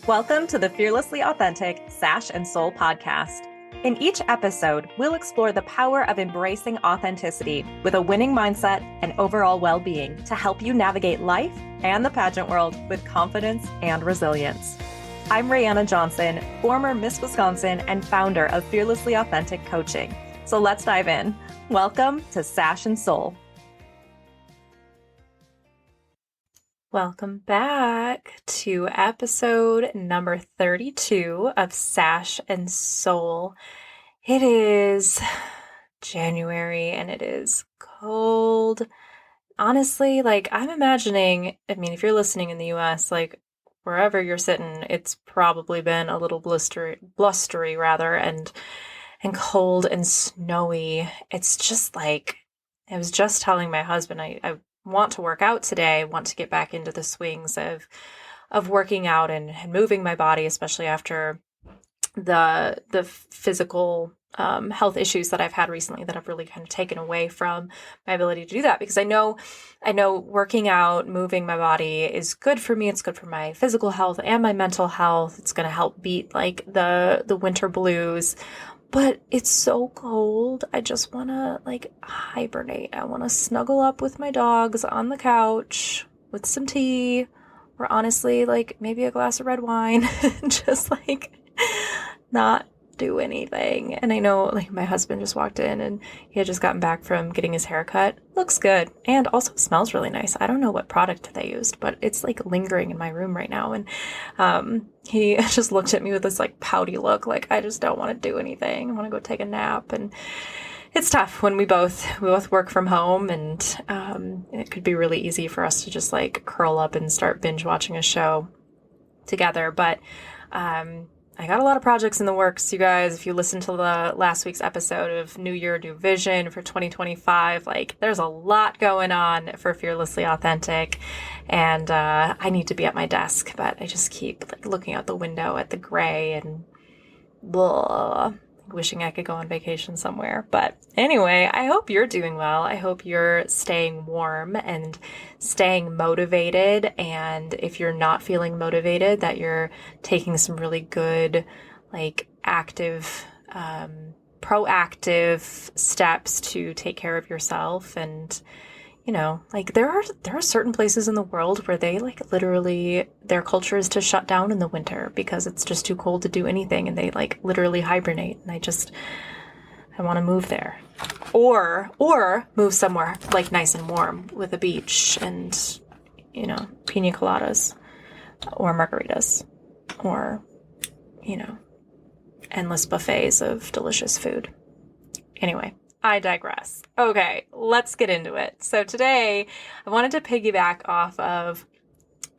Welcome to the Fearlessly Authentic Sash and Soul podcast. In each episode, we'll explore the power of embracing authenticity with a winning mindset and overall well-being to help you navigate life and the pageant world with confidence and resilience. I'm Rayanna Johnson, former Miss Wisconsin and founder of Fearlessly Authentic Coaching. So let's dive in. Welcome to Sash and Soul. Welcome back to episode number 32 of Sash and Soul. It is January and it is cold. Honestly, I'm imagining, if you're listening in the US, wherever you're sitting, it's probably been a little blustery rather, and cold and snowy. It's just I was just telling my husband, I want to work out today, want to get back into the swings of working out and moving my body, especially after the physical health issues that I've had recently that have really kind of taken away from my ability to do that. Because I know working out, moving my body is good for me. It's good for my physical health and my mental health. It's going to help beat the winter blues. But it's so cold. I just want to hibernate. I want to snuggle up with my dogs on the couch with some tea, or honestly, maybe a glass of red wine, just not do anything. And I know my husband just walked in and he had just gotten back from getting his hair cut. Looks good. And also smells really nice. I don't know what product they used, but it's lingering in my room right now. And he just looked at me with this pouty look, I just don't want to do anything. I want to go take a nap. And it's tough when we both work from home, and it could be really easy for us to just curl up and start binge watching a show together. But I got a lot of projects in the works, you guys. If you listened to the last week's episode of New Year, New Vision for 2025, there's a lot going on for Fearlessly Authentic, and I need to be at my desk, but I just keep looking out the window at the gray and blah, wishing I could go on vacation somewhere. But anyway, I hope you're doing well. I hope you're staying warm and staying motivated. And if you're not feeling motivated, that you're taking some really good, active, proactive steps to take care of yourself. And there are certain places in the world where they literally, their culture is to shut down in the winter because it's just too cold to do anything, and they literally hibernate. And I want to move there, or move somewhere nice and warm with a beach and pina coladas or margaritas or endless buffets of delicious food. Anyway, I digress. Okay, let's get into it. So today, I wanted to piggyback off of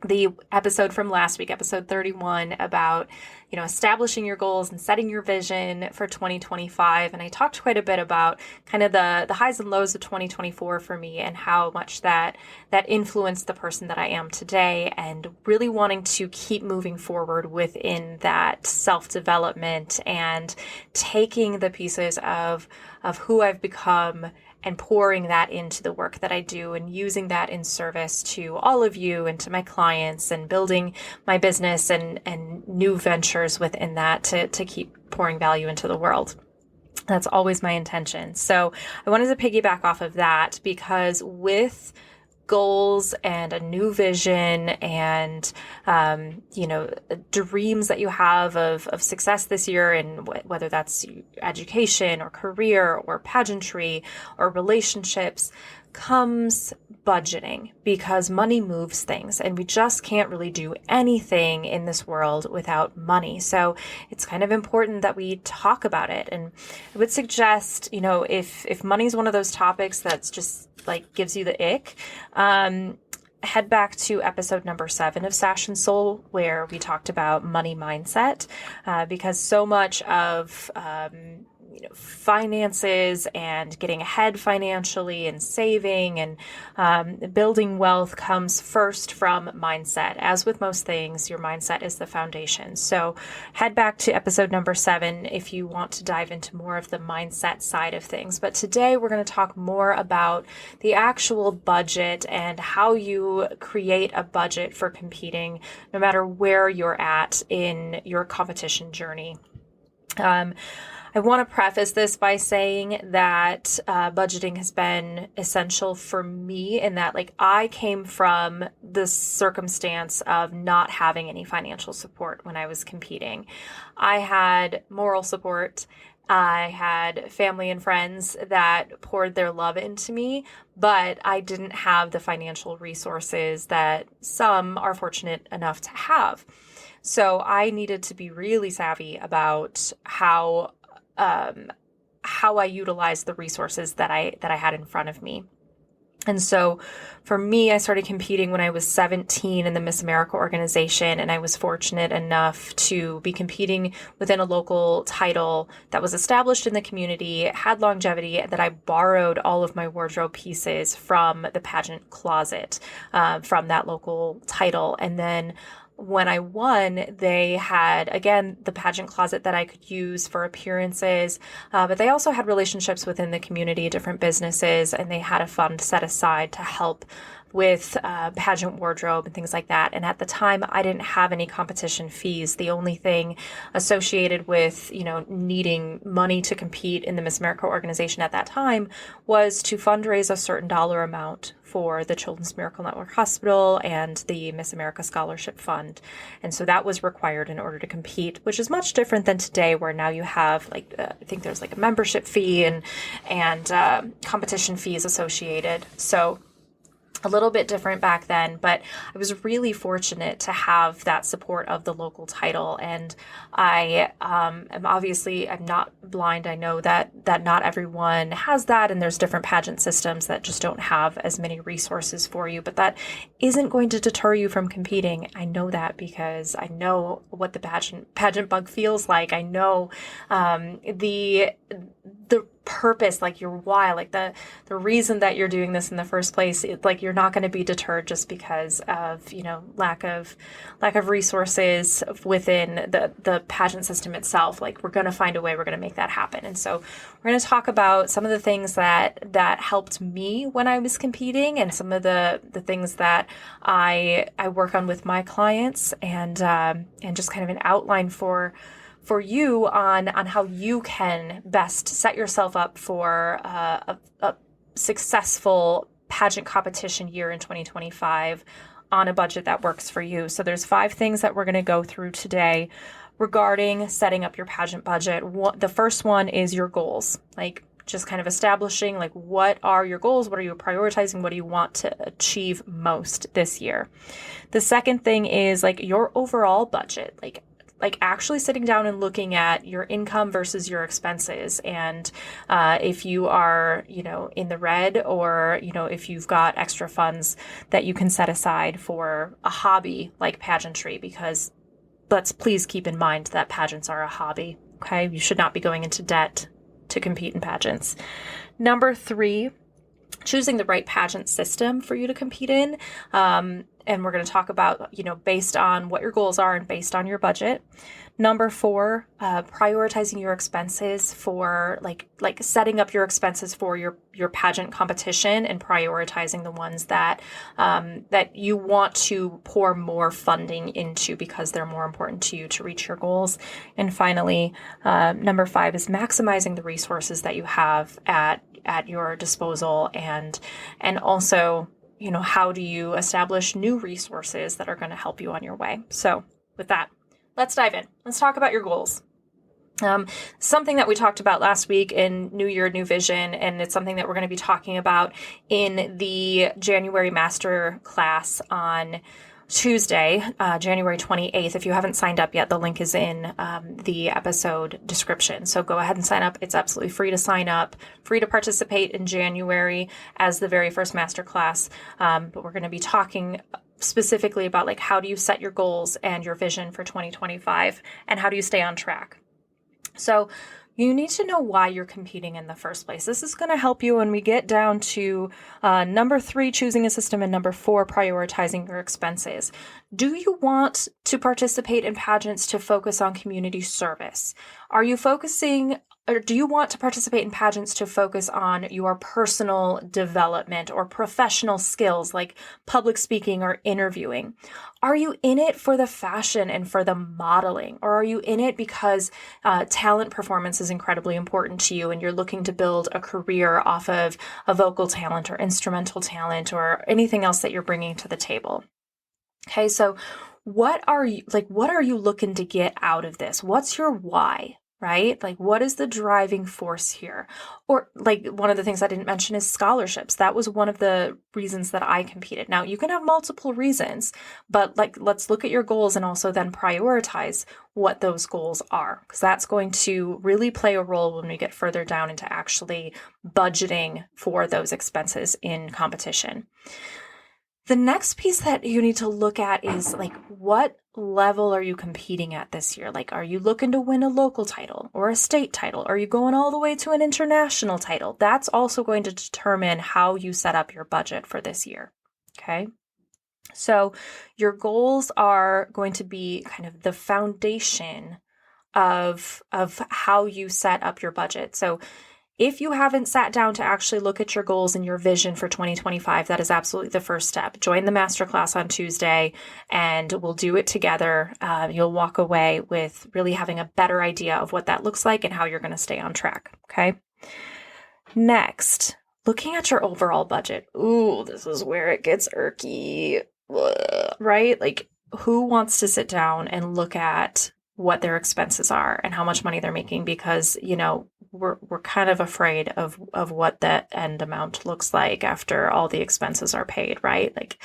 the episode from last week, episode 31, about, establishing your goals and setting your vision for 2025. And I talked quite a bit about kind of the highs and lows of 2024 for me and how much that influenced the person that I am today, and really wanting to keep moving forward within that self-development and taking the pieces of who I've become and pouring that into the work that I do, and using that in service to all of you and to my clients, and building my business and new ventures within that to keep pouring value into the world. That's always my intention. So I wanted to piggyback off of that, because with goals and a new vision and, dreams that you have of success this year, and whether that's education or career or pageantry or relationships, comes budgeting, because money moves things, and we just can't really do anything in this world without money. So it's kind of important that we talk about it. And I would suggest, if money is one of those topics that's just gives you the ick, head back to episode number 7 of Sash and Soul, where we talked about money mindset, because so much of finances and getting ahead financially and saving and building wealth comes first from mindset. As with most things, your mindset is the foundation. So head back to episode number 7 if you want to dive into more of the mindset side of things. But today we're going to talk more about the actual budget and how you create a budget for competing, no matter where you're at in your competition journey. I want to preface this by saying that budgeting has been essential for me in that, I came from the circumstance of not having any financial support when I was competing. I had moral support. I had family and friends that poured their love into me, but I didn't have the financial resources that some are fortunate enough to have. So I needed to be really savvy about how I utilized the resources that I had in front of me. And so for me, I started competing when I was 17 in the Miss America organization, and I was fortunate enough to be competing within a local title that was established in the community, had longevity, that I borrowed all of my wardrobe pieces from the pageant closet, from that local title. And then when I won, they had, again, the pageant closet that I could use for appearances, but they also had relationships within the community, different businesses, and they had a fund set aside to help with pageant wardrobe and things like that. And at the time, I didn't have any competition fees. The only thing associated with, needing money to compete in the Miss America organization at that time was to fundraise a certain dollar amount for the Children's Miracle Network Hospital and the Miss America Scholarship Fund. And so that was required in order to compete, which is much different than today, where now you have I think there's a membership fee and competition fees associated. So a little bit different back then, but I was really fortunate to have that support of the local title. And I am I'm not blind. I know that not everyone has that, and there's different pageant systems that just don't have as many resources for you, but that isn't going to deter you from competing. I know that because I know what the pageant bug feels like. I know the purpose, your why, the reason that you're doing this in the first place. You're not going to be deterred just because of lack of resources within the pageant system itself. We're going to find a way. We're going to make that happen. And so we're going to talk about some of the things that helped me when I was competing, and some of the things that I work on with my clients, and just kind of an outline for you on how you can best set yourself up for a successful pageant competition year in 2025 on a budget that works for you. So there's 5 things that we're going to go through today regarding setting up your pageant budget. The first one is your goals, just kind of establishing what are your goals, what are you prioritizing, what do you want to achieve most this year. The second thing is your overall budget, actually sitting down and looking at your income versus your expenses. And if you are, in the red, or, if you've got extra funds that you can set aside for a hobby like pageantry, because let's please keep in mind that pageants are a hobby. Okay. You should not be going into debt to compete in pageants. Number 3, choosing the right pageant system for you to compete in. And we're going to talk about, based on what your goals are and based on your budget. Number 4, prioritizing your expenses for setting up your expenses for your pageant competition, and prioritizing the ones that you want to pour more funding into because they're more important to you to reach your goals. And finally, number 5 is maximizing the resources that you have at your disposal, and also, how do you establish new resources that are going to help you on your way? So with that, let's dive in. Let's talk about your goals. Something that we talked about last week in New Year, New Vision, and it's something that we're going to be talking about in the January Master class on Tuesday, January 28th. If you haven't signed up yet, the link is in the episode description. So go ahead and sign up. It's absolutely free to sign up, free to participate in January as the very first masterclass. But we're going to be talking specifically about how do you set your goals and your vision for 2025, and how do you stay on track. So You need to know why you're competing in the first place. This is going to help you when we get down to number 3, choosing a system, and number 4, prioritizing your expenses. Do you want to participate in pageants to focus on community service? Are you focusing, or do you want to participate in pageants to focus on your personal development or professional skills like public speaking or interviewing? Are you in it for the fashion and for the modeling? Or are you in it because talent performance is incredibly important to you and you're looking to build a career off of a vocal talent or instrumental talent or anything else that you're bringing to the table? Okay, so what are you looking to get out of this? What's your why? Right? Like, what is the driving force here? Or like one of the things I didn't mention is scholarships. That was one of the reasons that I competed. Now you can have multiple reasons, but like, let's look at your goals and also then prioritize what those goals are, because that's going to really play a role when we get further down into actually budgeting for those expenses in competition. The next piece that you need to look at is like, what level are you competing at this year? Like, are you looking to win a local title or a state title? Are you going all the way to an international title? That's also going to determine how you set up your budget for this year. Okay. So your goals are going to be kind of the foundation of how you set up your budget. So if you haven't sat down to actually look at your goals and your vision for 2025, that is absolutely the first step. Join the masterclass on Tuesday and we'll do it together. You'll walk away with really having a better idea of what that looks like and how you're going to stay on track. Okay. Next, looking at your overall budget. Ooh, this is where it gets irky, right? Like, who wants to sit down and look at what their expenses are and how much money they're making? Because, we're kind of afraid of what that end amount looks like after all the expenses are paid, right? Like,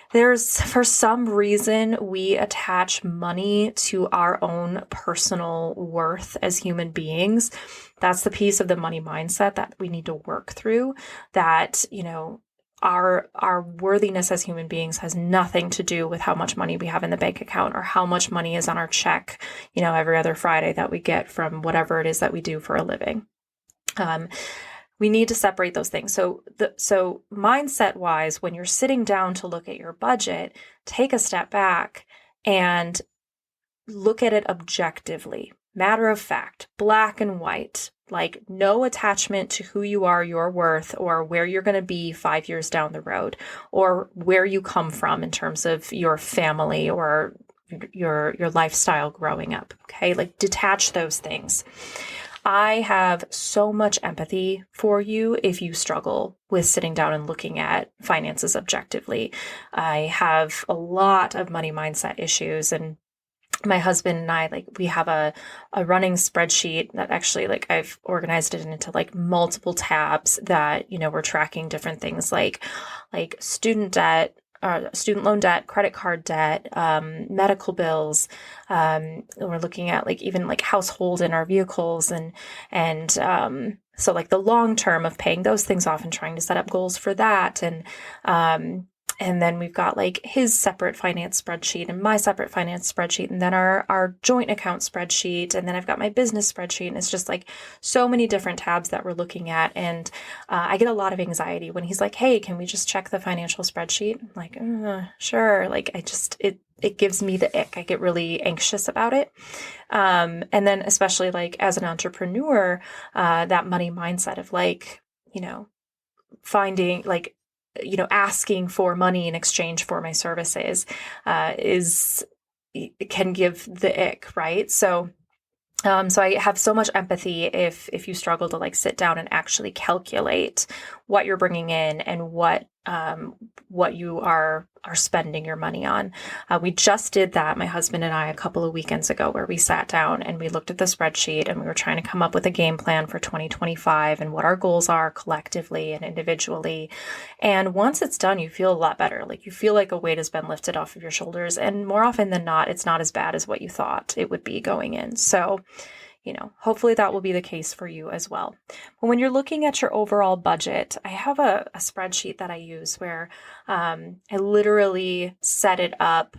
for some reason, we attach money to our own personal worth as human beings. That's the piece of the money mindset that we need to work through, that, our worthiness as human beings has nothing to do with how much money we have in the bank account or how much money is on our check, every other Friday that we get from whatever it is that we do for a living. We need to separate those things. So mindset wise, when you're sitting down to look at your budget, take a step back and look at it objectively, matter of fact, black and white. Like, no attachment to who you are, your worth, or where you're going to be 5 years down the road, or where you come from in terms of your family or your lifestyle growing up. Okay. Like, detach those things. I have so much empathy for you if you struggle with sitting down and looking at finances objectively. I have a lot of money mindset issues, and my husband and I, we have a running spreadsheet that actually, I've organized it into multiple tabs that, we're tracking different things like student debt, student loan debt, credit card debt, medical bills. We're looking at even household and our vehicles and so the long term of paying those things off and trying to set up goals for that. And then we've got his separate finance spreadsheet and my separate finance spreadsheet, and then our joint account spreadsheet. And then I've got my business spreadsheet, and it's just so many different tabs that we're looking at. And I get a lot of anxiety when he's like, "Hey, can we just check the financial spreadsheet?" I'm like, sure. It gives me the ick. I get really anxious about it. And then especially as an entrepreneur, that money mindset of finding asking for money in exchange for my services can give the ick, right? So I have so much empathy if you struggle to sit down and actually calculate what you're bringing in and what you are spending your money on. We just did that, my husband and I, a couple of weekends ago, where we sat down and we looked at the spreadsheet and we were trying to come up with a game plan for 2025 and what our goals are collectively and individually. And once it's done, you feel a lot better. You feel like a weight has been lifted off of your shoulders. And more often than not, it's not as bad as what you thought it would be going in. So, hopefully that will be the case for you as well. But when you're looking at your overall budget, I have a spreadsheet that I use where I literally set it up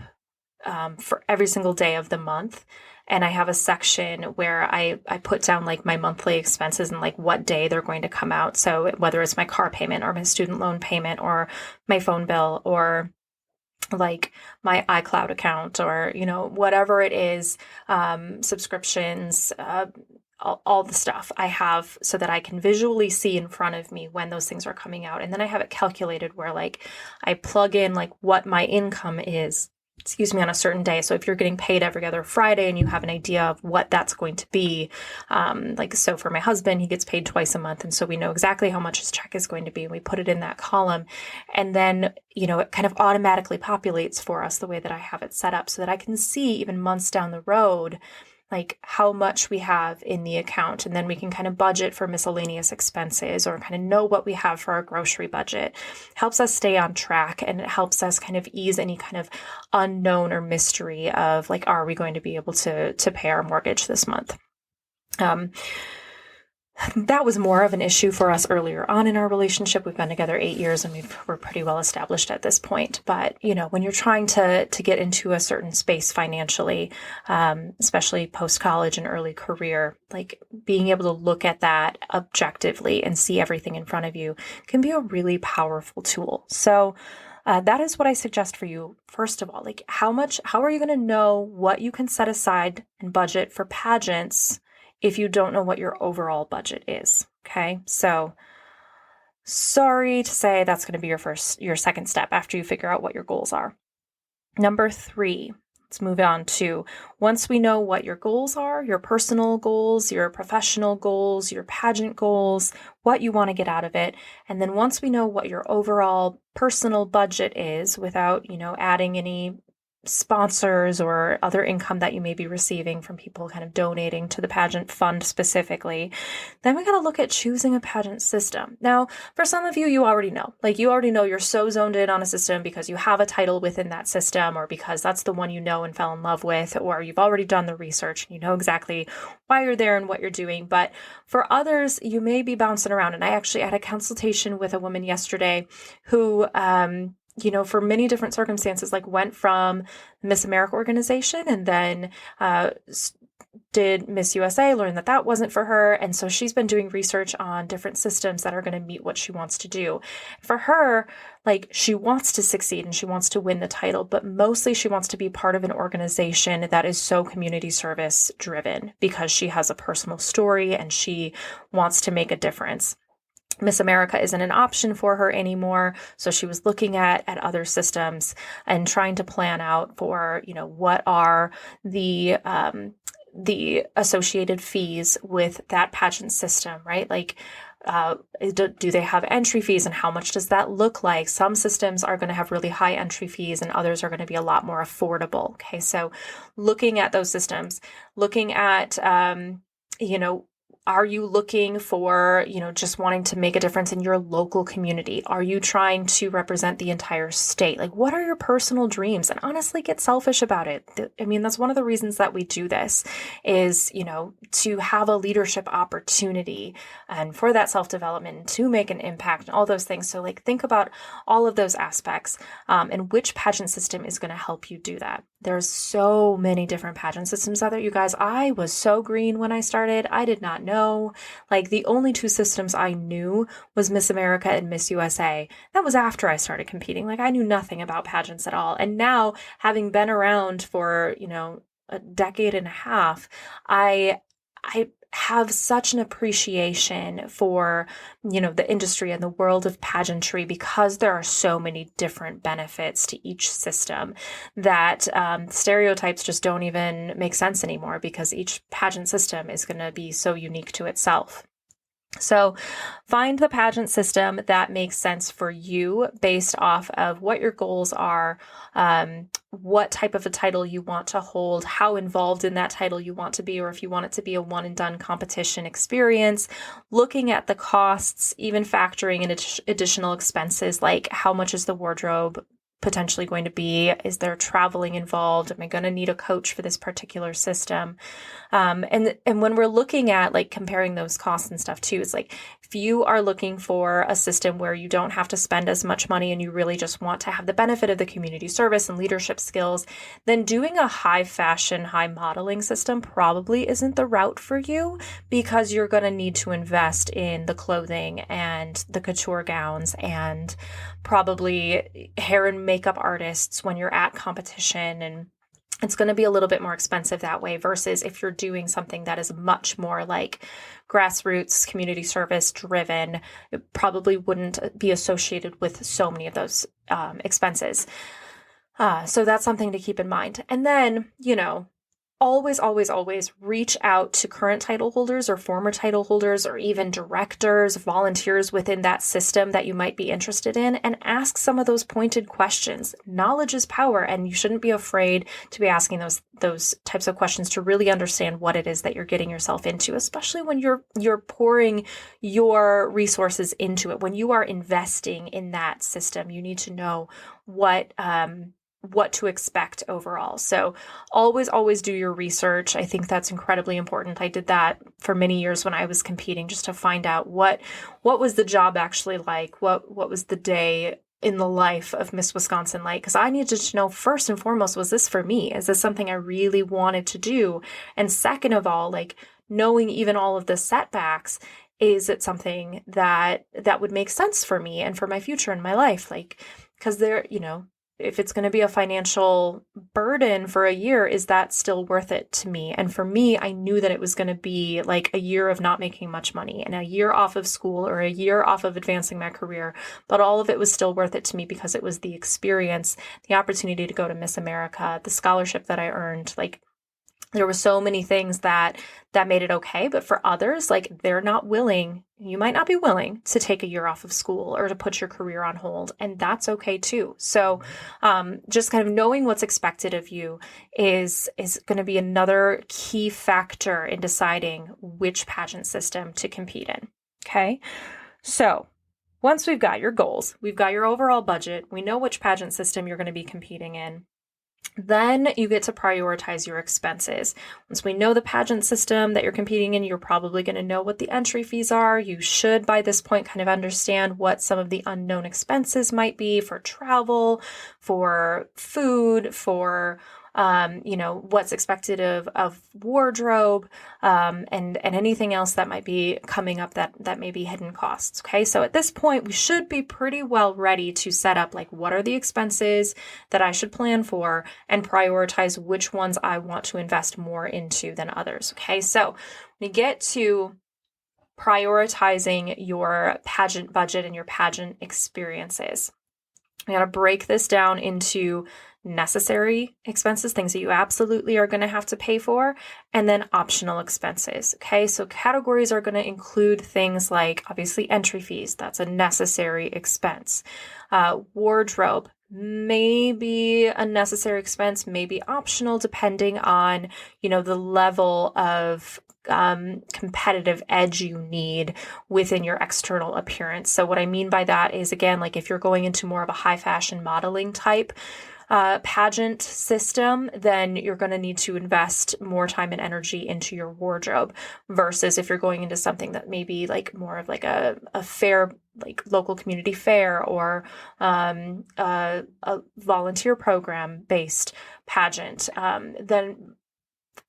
for every single day of the month. And I have a section where I put down like my monthly expenses and like what day they're going to come out. So whether it's my car payment or my student loan payment or my phone bill or like my iCloud account or, whatever it is, subscriptions, all the stuff I have so that I can visually see in front of me when those things are coming out. And then I have it calculated where like I plug in like what my income is, on a certain day. So if you're getting paid every other Friday and you have an idea of what that's going to be, so for my husband, he gets paid twice a month. And so we know exactly how much his check is going to be. And we put it in that column. And then, it kind of automatically populates for us the way that I have it set up so that I can see even months down the road, like how much we have in the account. And then we can kind of budget for miscellaneous expenses or kind of know what we have for our grocery budget. Helps us stay on track, and it helps us kind of ease any kind of unknown or mystery of like, are we going to be able to pay our mortgage this month? That was more of an issue for us earlier on in our relationship. We've been together 8 years and we're pretty well established at this point. But, when you're trying to get into a certain space financially, especially post-college and early career, like being able to look at that objectively and see everything in front of you can be a really powerful tool. So that is what I suggest for you. First of all, like how are you going to know what you can set aside and budget for pageants if you don't know what your overall budget is? Okay. So sorry to say that's going to be your second step after you figure out what your goals are. Number 3, let's move on to once we know what your goals are, your personal goals, your professional goals, your pageant goals, what you want to get out of it. And then once we know what your overall personal budget is without, adding any sponsors or other income that you may be receiving from people kind of donating to the pageant fund specifically, then we got to look at choosing a pageant system. Now, for some of you, you already know you're so zoned in on a system because you have a title within that system or because that's the one and fell in love with, or you've already done the research and you know exactly why you're there and what you're doing. But for others, you may be bouncing around. And I actually had a consultation with a woman yesterday who, for many different circumstances, like went from the Miss America organization and then did Miss USA, learned that wasn't for her. And so she's been doing research on different systems that are going to meet what she wants to do. For her, like she wants to succeed and she wants to win the title, but mostly she wants to be part of an organization that is so community service driven because she has a personal story and she wants to make a difference. Miss America isn't an option for her anymore. So she was looking at other systems and trying to plan out for, what are the associated fees with that pageant system, right? Like, do they have entry fees and how much does that look like? Some systems are going to have really high entry fees and others are going to be a lot more affordable. Okay. So looking at those systems, looking at, are you looking for, just wanting to make a difference in your local community? Are you trying to represent the entire state? Like, what are your personal dreams? And honestly, get selfish about it. I mean, that's one of the reasons that we do this is, to have a leadership opportunity and for that self-development, to make an impact and all those things. So like, think about all of those aspects and which pageant system is going to help you do that. There's so many different pageant systems out there, you guys. I was so green when I started. I did not know. Like the only 2 systems I knew was Miss America and Miss USA. That was after I started competing. Like I knew nothing about pageants at all. And now having been around for, a decade and a half, I have such an appreciation for, the industry and the world of pageantry because there are so many different benefits to each system that stereotypes just don't even make sense anymore because each pageant system is going to be so unique to itself. So find the pageant system that makes sense for you based off of what your goals are, what type of a title you want to hold, how involved in that title you want to be, or if you want it to be a one and done competition experience, looking at the costs, even factoring in additional expenses, like how much is the wardrobe potentially going to be? Is there traveling involved? Am I going to need a coach for this particular system? And when we're looking at like comparing those costs and stuff too, it's like If you are looking for a system where you don't have to spend as much money and you really just want to have the benefit of the community service and leadership skills, then doing a high fashion, high modeling system probably isn't the route for you, because you're going to need to invest in the clothing and the couture gowns and probably hair and makeup artists when you're at competition, and it's going to be a little bit more expensive that way versus if you're doing something that is much more like grassroots, community service driven. It probably wouldn't be associated with so many of those expenses. So that's something to keep in mind. And then, always, always, always reach out to current title holders or former title holders or even directors, volunteers within that system that you might be interested in, and ask some of those pointed questions. Knowledge is power, and you shouldn't be afraid to be asking those types of questions to really understand what it is that you're getting yourself into, especially when you're pouring your resources into it. When you are investing in that system, you need to know what to expect overall. So always, always do your research. I think that's incredibly important. I did that for many years when I was competing, just to find out what was the job actually like, what was the day in the life of Miss Wisconsin like, because I needed to know first and foremost, was this for me? Is this something I really wanted to do? And second of all, like knowing even all of the setbacks, is it something that would make sense for me and for my future in my life? Like, because if it's going to be a financial burden for a year, is that still worth it to me? And for me, I knew that it was going to be like a year of not making much money and a year off of school or a year off of advancing my career. But all of it was still worth it to me because it was the experience, the opportunity to go to Miss America, the scholarship that I earned. Like, there were so many things that made it okay. But for others, like, they're not willing. You might not be willing to take a year off of school or to put your career on hold. And that's okay too. So just kind of knowing what's expected of you is going to be another key factor in deciding which pageant system to compete in. Okay. So once we've got your goals, we've got your overall budget, we know which pageant system you're going to be competing in, then you get to prioritize your expenses. Once we know the pageant system that you're competing in, you're probably going to know what the entry fees are. You should, by this point, kind of understand what some of the unknown expenses might be for travel, for food, for what's expected of wardrobe, and anything else that might be coming up that may be hidden costs. Okay. So at this point, we should be pretty well ready to set up, like, what are the expenses that I should plan for and prioritize which ones I want to invest more into than others. Okay. So when you get to prioritizing your pageant budget and your pageant experiences, we got to break this down into necessary expenses, things that you absolutely are going to have to pay for, and then optional expenses. Okay, so categories are going to include things like, obviously, entry fees. That's a necessary expense. Wardrobe may be a necessary expense, may be optional, depending on, the level of competitive edge you need within your external appearance. So what I mean by that is, again, like if you're going into more of a high fashion modeling type pageant system, then you're going to need to invest more time and energy into your wardrobe, versus if you're going into something that may be like more of like a fair, like local community fair, or a volunteer program based pageant, then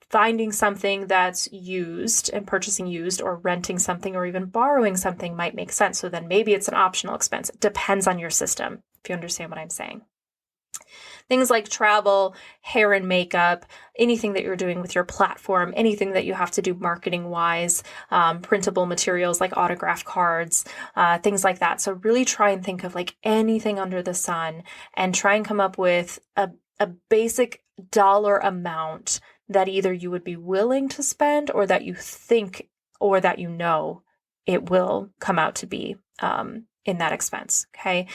finding something that's used and purchasing used, or renting something, or even borrowing something might make sense. So then maybe it's an optional expense. It depends on your system, if you understand what I'm saying. Things like travel, hair and makeup, anything that you're doing with your platform, anything that you have to do marketing wise, printable materials like autograph cards, things like that. So really try and think of like anything under the sun and try and come up with a basic dollar amount that either you would be willing to spend, or that you think, or that it will come out to be in that expense. Okay.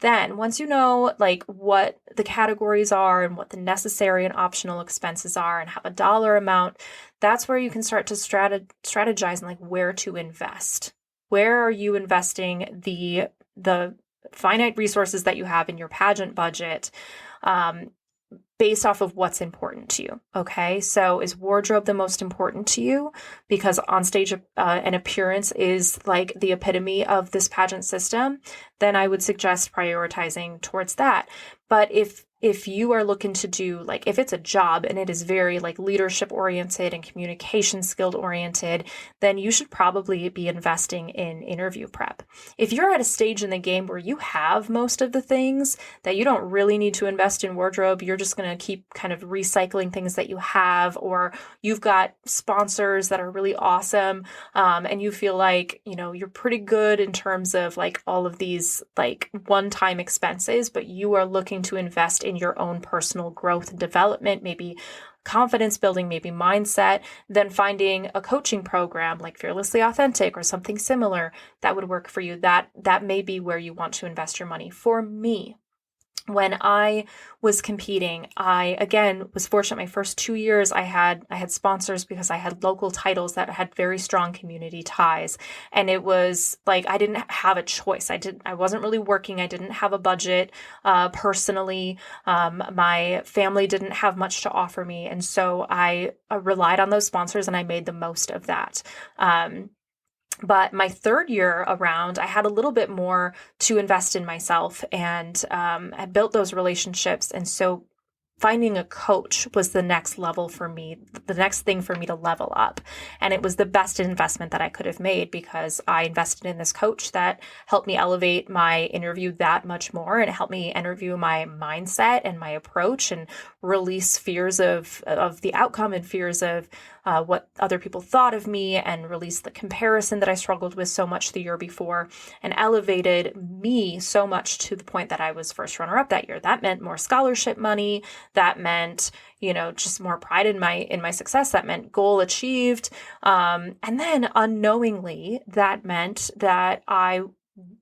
Then once you know like what the categories are and what the necessary and optional expenses are, and have a dollar amount, that's where you can start to strategize and like where to invest. Where are you investing the finite resources that you have in your pageant budget? based off of what's important to you. Okay. So is wardrobe the most important to you? Because on stage, an appearance is like the epitome of this pageant system. Then I would suggest prioritizing towards that. But if you are looking to do, like, if it's a job and it is very like leadership oriented and communication skilled oriented, then you should probably be investing in interview prep. If you're at a stage in the game where you have most of the things that you don't really need to invest in wardrobe, you're just going to keep kind of recycling things that you have, or you've got sponsors that are really awesome, and you feel like, you're pretty good in terms of like all of these like one-time expenses, but you are looking to invest in your own personal growth and development, maybe confidence building, maybe mindset, then finding a coaching program like Fearlessly Authentic or something similar that would work for you. That may be where you want to invest your money. For me, when I was competing, I again was fortunate. My first 2 years, I had sponsors because I had local titles that had very strong community ties, and it was like I didn't have a choice. I wasn't really working. I didn't have a budget personally. My family didn't have much to offer me, and so I relied on those sponsors, and I made the most of that. But my third year around, I had a little bit more to invest in myself, and I built those relationships. And so finding a coach was the next level for me, the next thing for me to level up. And it was the best investment that I could have made, because I invested in this coach that helped me elevate my interview that much more. And it helped me interview my mindset and my approach, and release fears of the outcome and fears of what other people thought of me, and release the comparison that I struggled with so much the year before, and elevated me so much to the point that I was first runner up that year. That meant more scholarship money. That meant, just more pride in my success. That meant goal achieved. And then unknowingly, that meant that I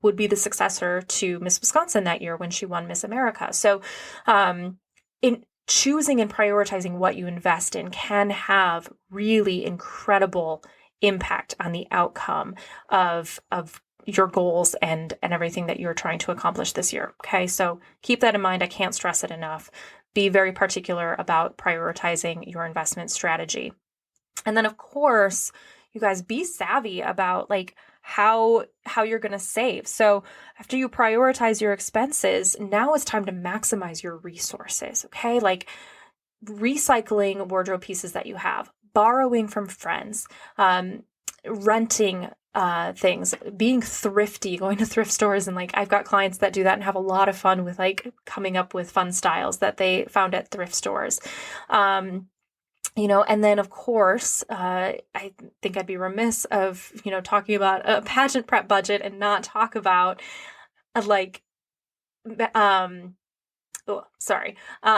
would be the successor to Miss Wisconsin that year when she won Miss America. So, in choosing and prioritizing what you invest in can have really incredible impact on the outcome of your goals and everything that you're trying to accomplish this year. Okay. So keep that in mind. I can't stress it enough. Be very particular about prioritizing your investment strategy. And then of course, you guys, be savvy about like how you're going to save. So after you prioritize your expenses, now it's time to maximize your resources. Okay. Like recycling wardrobe pieces that you have, borrowing from friends, renting things, being thrifty, going to thrift stores. And like, I've got clients that do that and have a lot of fun with like coming up with fun styles that they found at thrift stores. And then of course, I think I'd be remiss of, talking about a pageant prep budget and not talk about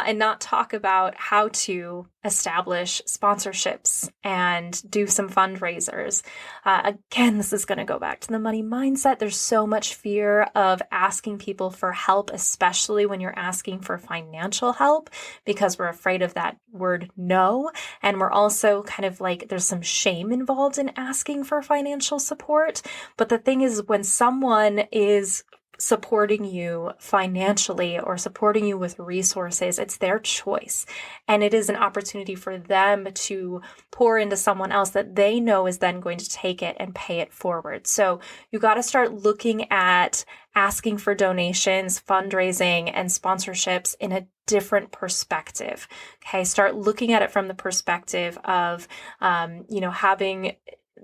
and not talk about how to establish sponsorships and do some fundraisers. Again, this is going to go back to the money mindset. There's so much fear of asking people for help, especially when you're asking for financial help, because we're afraid of that word no. And we're also kind of like, there's some shame involved in asking for financial support. But the thing is, when someone is supporting you financially or supporting you with resources, it's their choice. And it is an opportunity for them to pour into someone else that they know is then going to take it and pay it forward. So you got to start looking at asking for donations, fundraising, and sponsorships in a different perspective. Okay. Start looking at it from the perspective of, having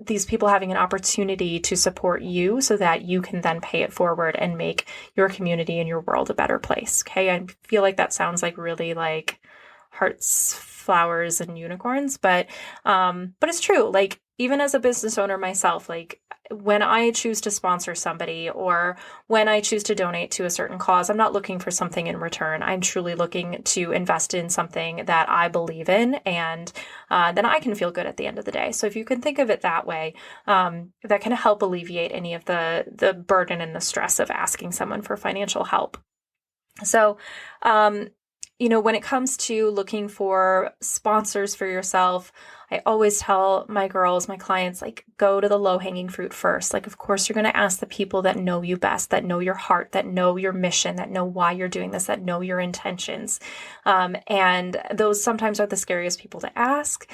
these people having an opportunity to support you so that you can then pay it forward and make your community and your world a better place. Okay. I feel like that sounds like really like hearts, flowers, and unicorns, but it's true. Like, even as a business owner myself, like when I choose to sponsor somebody or when I choose to donate to a certain cause, I'm not looking for something in return. I'm truly looking to invest in something that I believe in, and then I can feel good at the end of the day. So if you can think of it that way, that can help alleviate any of the burden and the stress of asking someone for financial help. So, when it comes to looking for sponsors for yourself, I always tell my girls, my clients, like, go to the low-hanging fruit first. Like, of course, you're going to ask the people that know you best, that know your heart, that know your mission, that know why you're doing this, that know your intentions. And those sometimes are the scariest people to ask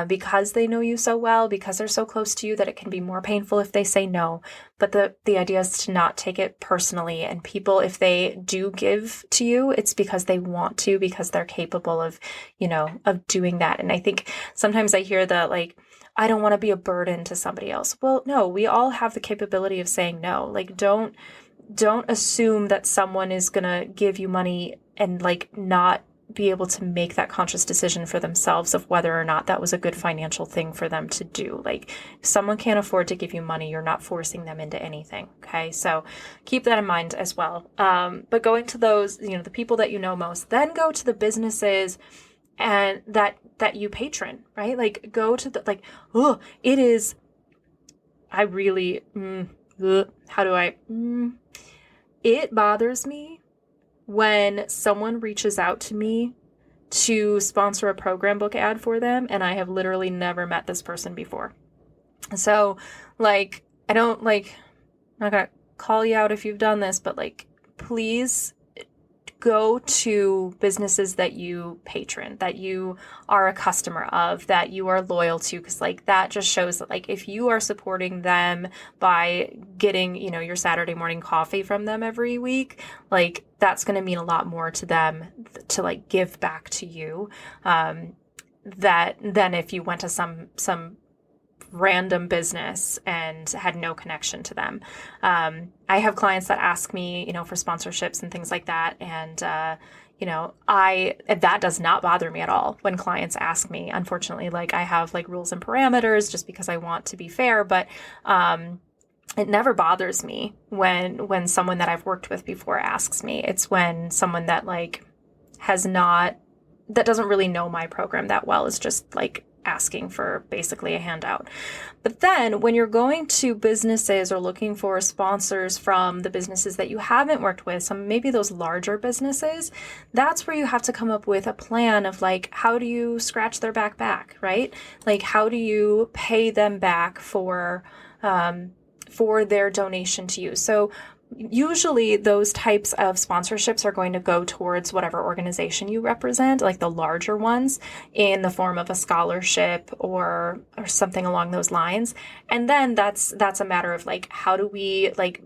because they know you so well, because they're so close to you that it can be more painful if they say no. But the idea is to not take it personally. And people, if they do give to you, it's because they want to, because they're capable of, of doing that. And I think sometimes I hear that, like, I don't want to be a burden to somebody else. Well, no, we all have the capability of saying no. Like, don't assume that someone is going to give you money and, like, not be able to make that conscious decision for themselves of whether or not that was a good financial thing for them to do. Like, if someone can't afford to give you money, you're not forcing them into anything. Okay. So keep that in mind as well. But going to those, the people that you know most, then go to the businesses and that you patron, right? Like, go to the, like, it is, I really, it bothers me when someone reaches out to me to sponsor a program book ad for them, and I have literally never met this person before. So, like, I'm not gonna call you out if you've done this, but, like, please go to businesses that you patron, that you are a customer of, that you are loyal to, because, like, that just shows that, like, if you are supporting them by getting, your Saturday morning coffee from them every week, like, that's going to mean a lot more to them to, like, give back to you, that than if you went to some random business and had no connection to them. I have clients that ask me, for sponsorships and things like that. And, that does not bother me at all when clients ask me. Unfortunately, like, I have, like, rules and parameters just because I want to be fair, but, it never bothers me when someone that I've worked with before asks me. It's when someone that, like, that doesn't really know my program that well is just, like, asking for basically a handout. But then when you're going to businesses or looking for sponsors from the businesses that you haven't worked with, some maybe those larger businesses, that's where you have to come up with a plan of, like, how do you scratch their back, right? Like, how do you pay them back for their donation to you? So usually those types of sponsorships are going to go towards whatever organization you represent, like the larger ones, in the form of a scholarship or something along those lines. And then that's a matter of, like, how do we, like,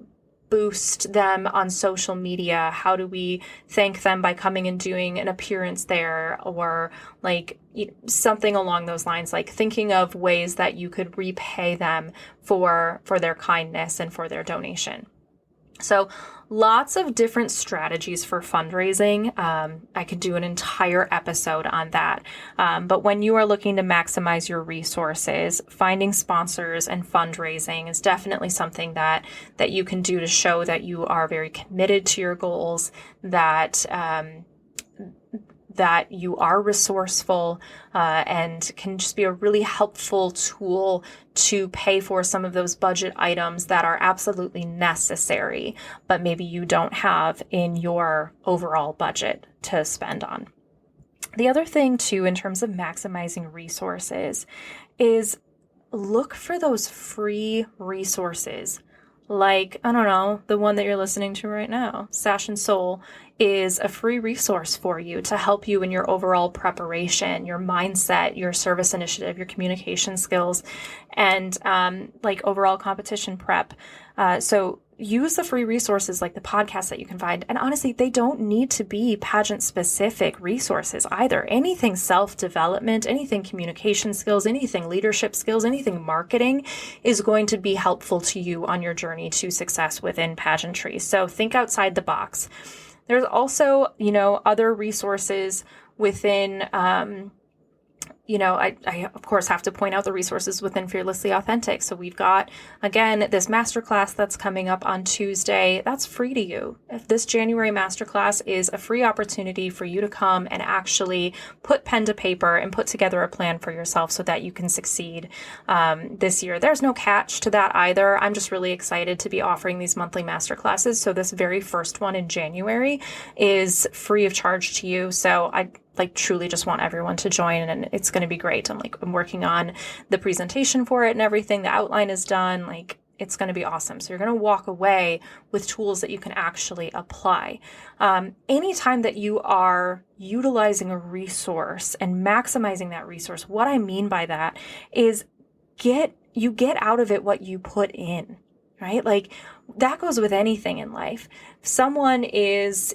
boost them on social media? How do we thank them by coming and doing an appearance there, or, like, something along those lines, like thinking of ways that you could repay them for their kindness and for their donation. So lots of different strategies for fundraising. I could do an entire episode on that. But when you are looking to maximize your resources, finding sponsors and fundraising is definitely something that you can do to show that you are very committed to your goals, that you are resourceful, and can just be a really helpful tool to pay for some of those budget items that are absolutely necessary, but maybe you don't have in your overall budget to spend on. The other thing too, in terms of maximizing resources, is look for those free resources. Like, I don't know, the one that you're listening to right now, Sash Soul, is a free resource for you to help you in your overall preparation, your mindset, your service initiative, your communication skills, and like overall competition prep. So use the free resources like the podcasts that you can find. And honestly, they don't need to be pageant specific resources either. Anything self-development, anything communication skills, anything leadership skills, anything marketing is going to be helpful to you on your journey to success within pageantry. So think outside the box. There's also, other resources within, I of course have to point out the resources within Fearlessly Authentic. So we've got, again, this masterclass that's coming up on Tuesday. That's free to you. If this January masterclass is a free opportunity for you to come and actually put pen to paper and put together a plan for yourself so that you can succeed this year. There's no catch to that either. I'm just really excited to be offering these monthly masterclasses. So this very first one in January is free of charge to you. So like truly just want everyone to join, and it's going to be great. I'm working on the presentation for it and everything. The outline is done. Like, it's going to be awesome. So you're going to walk away with tools that you can actually apply. Anytime that you are utilizing a resource and maximizing that resource, what I mean by that is you get out of it what you put in, right? Like, that goes with anything in life. If someone is,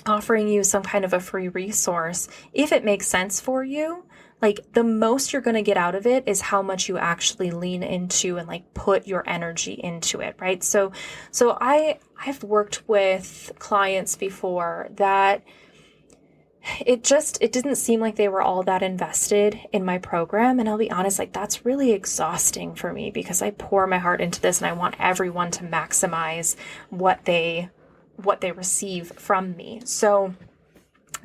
offering you some kind of a free resource, if it makes sense for you, like, the most you're going to get out of it is how much you actually lean into and like put your energy into it, right? So I've worked with clients before that it didn't seem like they were all that invested in my program. And I'll be honest, like, that's really exhausting for me because I pour my heart into this and I want everyone to maximize what they receive from me. So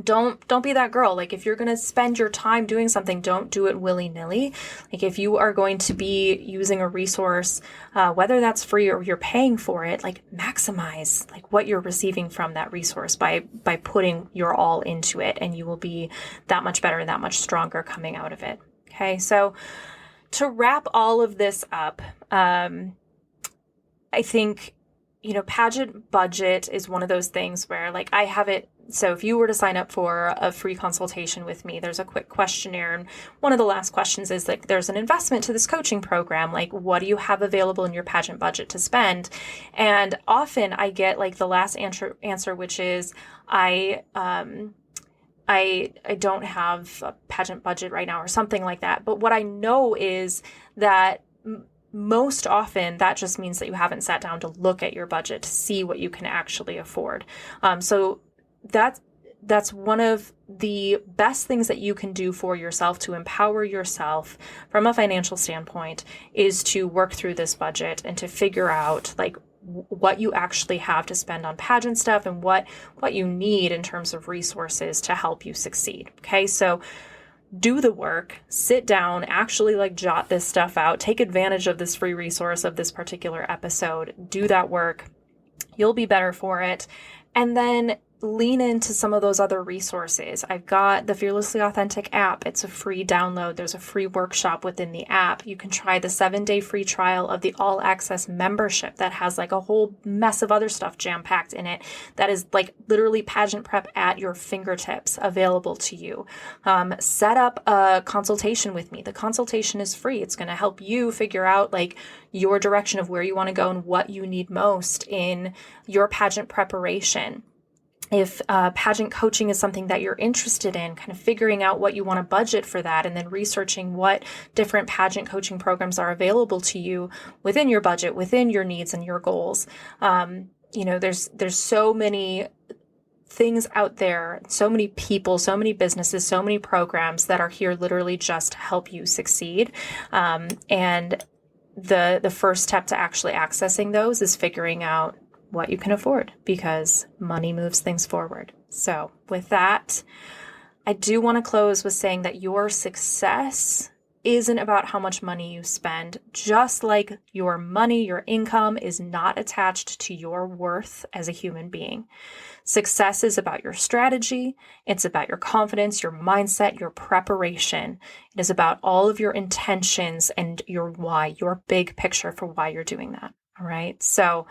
don't be that girl. Like, if you're going to spend your time doing something, don't do it willy-nilly. Like, if you are going to be using a resource, whether that's free or you're paying for it, like, maximize like what you're receiving from that resource by putting your all into it, and you will be that much better and that much stronger coming out of it. Okay. So to wrap all of this up, I think, pageant budget is one of those things where, like, I have it. So if you were to sign up for a free consultation with me, there's a quick questionnaire. And one of the last questions is, like, there's an investment to this coaching program. Like, what do you have available in your pageant budget to spend? And often I get like the last answer, which is, I don't have a pageant budget right now, or something like that. But what I know is that most often that just means that you haven't sat down to look at your budget to see what you can actually afford. So that's one of the best things that you can do for yourself to empower yourself from a financial standpoint, is to work through this budget and to figure out like what you actually have to spend on pageant stuff and what you need in terms of resources to help you succeed. Okay. So do the work, sit down, actually like jot this stuff out, take advantage of this free resource of this particular episode, do that work. You'll be better for it. And then lean into some of those other resources. I've got the Fearlessly Authentic app. It's a free download. There's a free workshop within the app. You can try the 7-day free trial of the All Access membership that has like a whole mess of other stuff jam-packed in it that is like literally pageant prep at your fingertips, available to you. Set up a consultation with me. The consultation is free. It's going to help you figure out like your direction of where you want to go and what you need most in your pageant preparation. If pageant coaching is something that you're interested in, kind of figuring out what you want to budget for that, and then researching what different pageant coaching programs are available to you within your budget, within your needs and your goals. There's so many things out there, so many people, so many businesses, so many programs that are here literally just to help you succeed. And the first step to actually accessing those is figuring out what you can afford, because money moves things forward. So with that, I do want to close with saying that your success isn't about how much money you spend, just like your money, your income is not attached to your worth as a human being. Success is about your strategy. It's about your confidence, your mindset, your preparation. It is about all of your intentions and your why, your big picture for why you're doing that. All right. So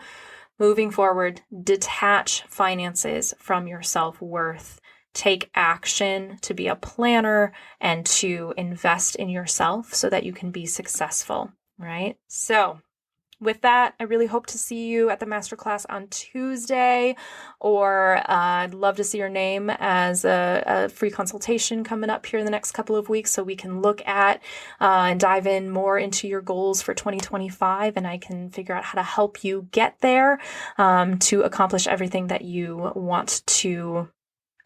moving forward, detach finances from your self-worth. Take action to be a planner and to invest in yourself so that you can be successful, right? So with that, I really hope to see you at the masterclass on Tuesday, or I'd love to see your name as a free consultation coming up here in the next couple of weeks, so we can look at and dive in more into your goals for 2025, and I can figure out how to help you get there to accomplish everything that you want to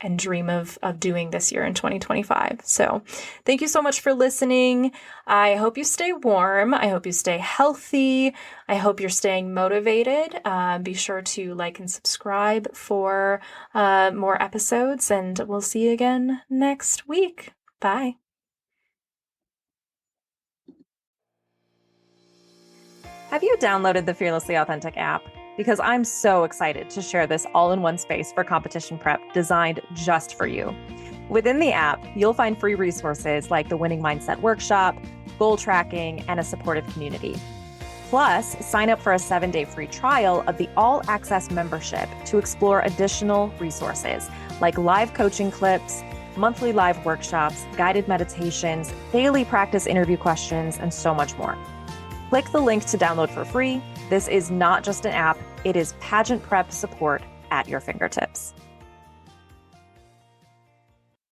and dream of doing this year in 2025. So thank you so much for listening. I hope you stay warm. I hope you stay healthy. I hope you're staying motivated. Be sure to like and subscribe for more episodes, and we'll see you again next week. Bye. Have you downloaded the Fearlessly Authentic app? Because I'm so excited to share this all-in-one space for competition prep designed just for you. Within the app, you'll find free resources like the Winning Mindset Workshop, goal tracking, and a supportive community. Plus, sign up for a 7-day free trial of the All Access membership to explore additional resources like live coaching clips, monthly live workshops, guided meditations, daily practice interview questions, and so much more. Click the link to download for free. This is not just an app, it is pageant prep support at your fingertips.